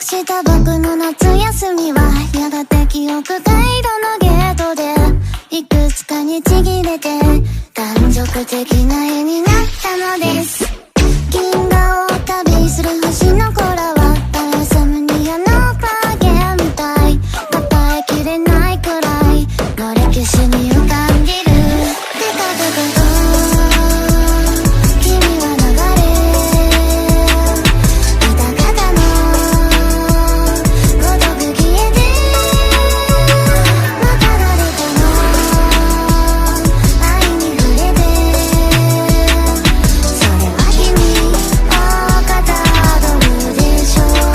した僕の夏休みはやがて記憶回路のゲートでいくつかにちぎれて断続的な絵になったのです。銀河を旅する星の子らはパラサムニアのパーゲーみたい、答えきれないくらいの歴史に浮かんでる。デカデカと君は流れ豊かだのごとく消えてまた誰かの愛に触れてそれは君をかたどるでしょう。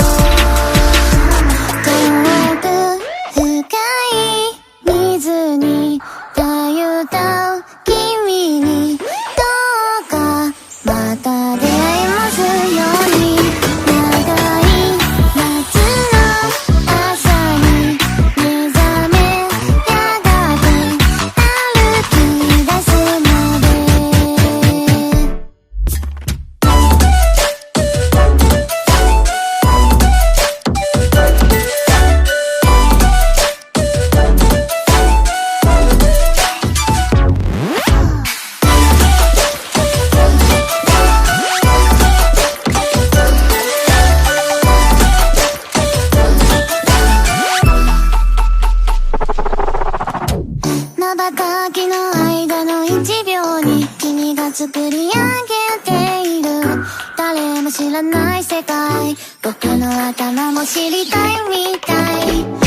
遠く深い水にたゆた君にどうかまた出会えますように。長い夏の朝に目覚めやがて歩き出すので瞬きの間の1秒に君が作り上げている誰も知らない世界、僕の頭も知りたいみたい。